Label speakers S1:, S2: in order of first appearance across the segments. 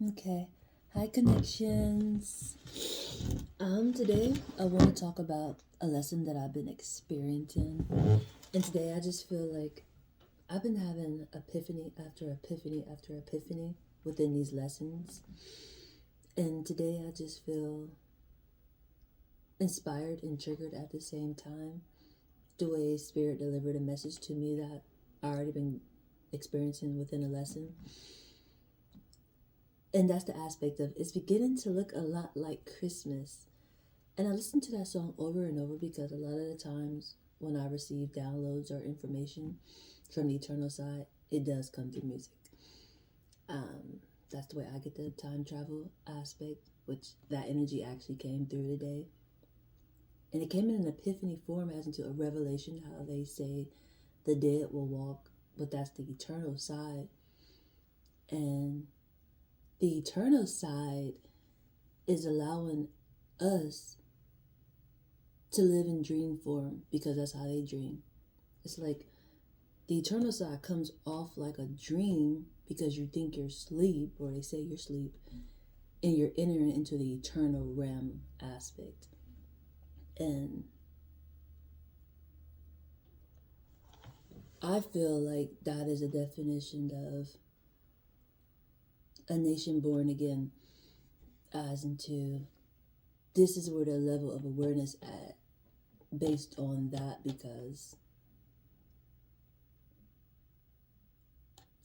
S1: Okay. Hi, connections. Today I want to talk about a lesson that I've been experiencing. And today I just feel like I've been having epiphany after epiphany after epiphany within these lessons. And today I just feel inspired and triggered at the same time. The way Spirit delivered a message to me that I already been experiencing within a lesson. And that's the aspect of it's beginning to look a lot like Christmas. And I listen to that song over and over because a lot of the times when I receive downloads or information from the eternal side, it does come through music. Um, that's the way I get the time travel aspect, which that energy actually came through today. And it came in an epiphany form as into a revelation, how they say the dead will walk, but that's the eternal side. And the eternal side is allowing us to live in dream form because that's how they dream. It's like the eternal side comes off like a dream because you think you're asleep, or they say you're asleep, and you're entering into the eternal realm aspect. And I feel like that is a definition of a nation born again, as into this is where the level of awareness at based on that, because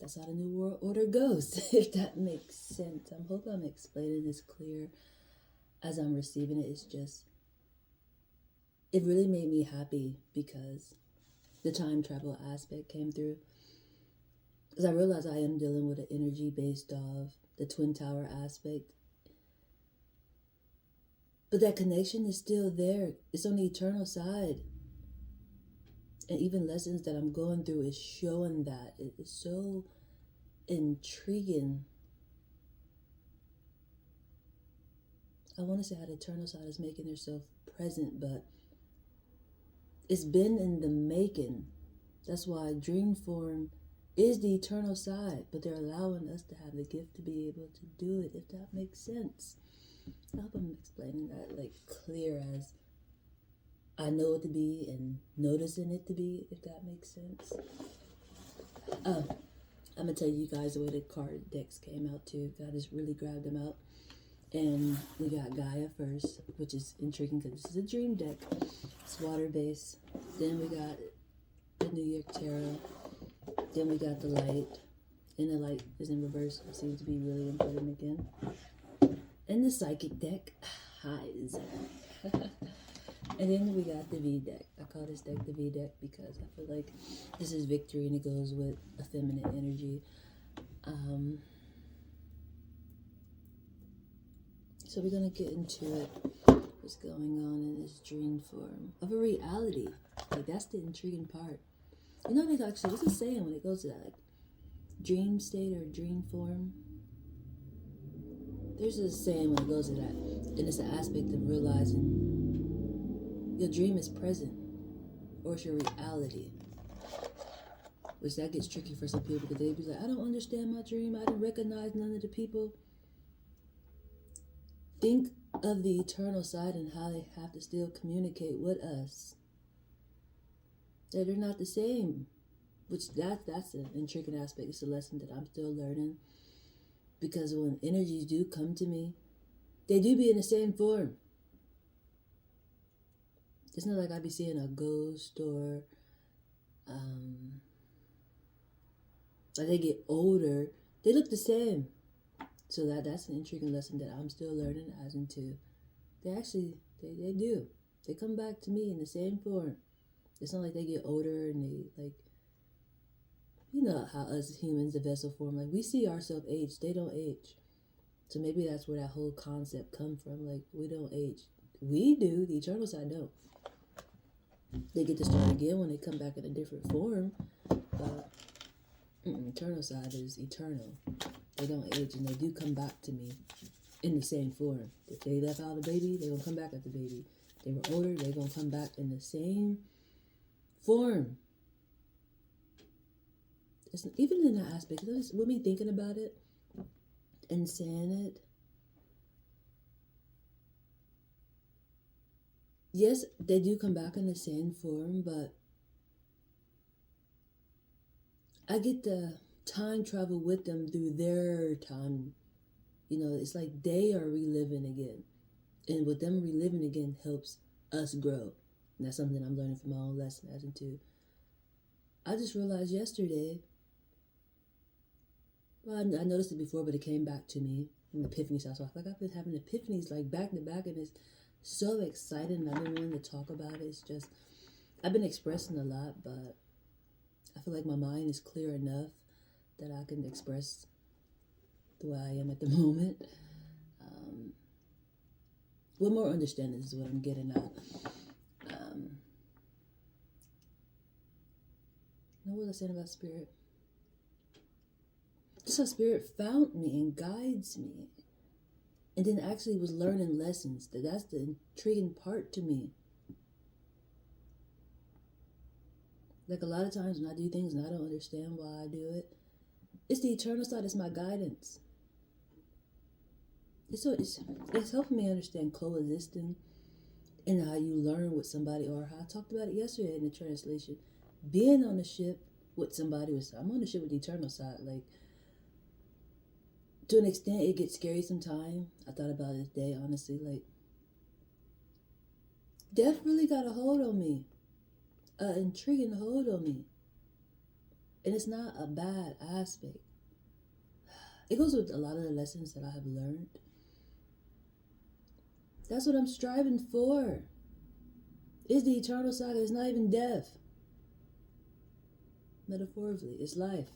S1: that's how the new world order goes. If that makes sense, I hope I'm explaining this clear as I'm receiving it. It's just, it really made me happy because the time travel aspect came through, because I realized I am dealing with an energy based off the twin tower aspect, but that connection is still there. It's on the eternal side, and even lessons that I'm going through is showing that. It is so intriguing. I want to say how the eternal side is making herself present, but it's been in the making. That's why dream form is the eternal side, but they're allowing us to have the gift to be able to do it, if that makes sense. I hope I'm explaining that like clear as I know it to be and noticing it to be, if that makes sense. I'm gonna tell you guys the way the card decks came out too. I just really grabbed them out. And we got Gaia first, which is intriguing because this is a dream deck. It's water based. Then we got the New York Tarot. Then we got the light. And the light is in reverse. It seems to be really important again. And the psychic deck, highs. And then we got the V deck. I call this deck the V deck because I feel like this is victory and it goes with a feminine energy. So we're gonna get into it. What's going on in this dream form of a reality? Like that's the intriguing part. You know, they actually, what's it saying when it goes to that, like dream state or dream form? There's a saying when it goes to that, and it's the aspect of realizing your dream is present, or it's your reality. Which that gets tricky for some people because they be like, I don't understand my dream. I didn't recognize none of the people. Think of the eternal side and how they have to still communicate with us. That they're not the same. Which that's an intriguing aspect. It's a lesson that I'm still learning. Because when energies do come to me, they do be in the same form. It's not like I be seeing a ghost or like they get older. They look the same. So that's an intriguing lesson that I'm still learning as into. They do. They come back to me in the same form. It's not like they get older and they like, you know how us humans, the vessel form, like we see ourselves age, they don't age. So maybe that's where that whole concept come from. Like we don't age. We do, the eternal side don't. They get to start again when they come back in a different form. But eternal side is eternal. They don't age and they do come back to me in the same form. If they left out a baby, they're gonna come back as the baby. If they were older, they're gonna come back in the same form. It's, even in that aspect, with me thinking about it, and saying it. Yes, they do come back in the same form, but I get to time travel with them through their time. It's like they are reliving again. And with them reliving again helps us grow. And that's something I'm learning from my own lesson as into. I just realized yesterday, well, I noticed it before, but it came back to me in epiphany. So I feel like I've been having epiphanies like back to back, and it's so exciting. And I've been wanting to talk about it. It's just, I've been expressing a lot, but I feel like my mind is clear enough that I can express the way I am at the moment. With more understanding is what I'm getting at. What was I saying about spirit? Just how spirit found me and guides me. And then actually was learning lessons. That's the intriguing part to me. Like a lot of times when I do things and I don't understand why I do it, it's the eternal side, it's my guidance. It's helping me understand coexisting and how you learn with somebody, or how I talked about it yesterday in the translation. Being on the ship with somebody, I'm on the ship with the eternal side. Like, to an extent, it gets scary sometimes. I thought about it today, honestly. Like, death really got a hold on me, an intriguing hold on me. And it's not a bad aspect. It goes with a lot of the lessons that I have learned. That's what I'm striving for. It's the eternal side. It's not even death. Metaphorically, it's life.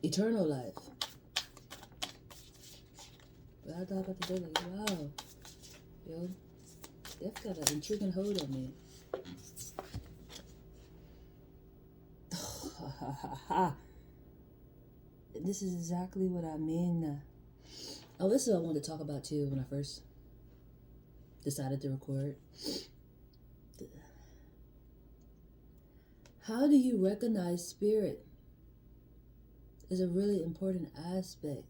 S1: Eternal life. But I thought about the day, like, wow, yo, death got an intriguing hold on me. This is exactly what I mean. Oh, this is what I wanted to talk about too when I first decided to record. How do you recognize spirit is a really important aspect.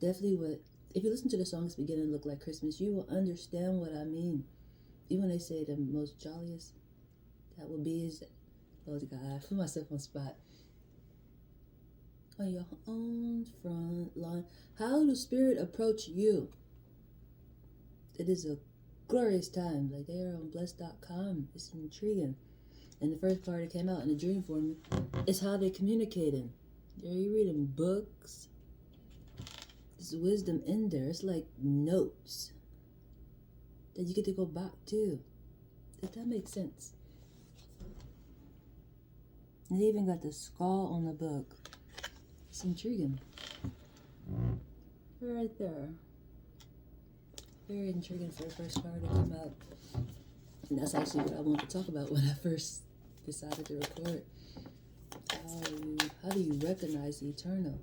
S1: Definitely if you listen to the songs beginning to look like Christmas, you will understand what I mean. Even when they say the most jolliest that will be is, oh God, I put myself on spot. On your own front line. How does spirit approach you? It is a glorious time. Like, they are on blessed.com. It's intriguing. And the first part that came out in the dream form is how they're communicating. Are you reading books? There's wisdom in there. It's like notes that you get to go back to. If that makes sense. And they even got the skull on the book. It's intriguing. Right there. Very intriguing for the first card to come out. And that's actually what I wanted to talk about when I first decided to record. How do you recognize the eternal?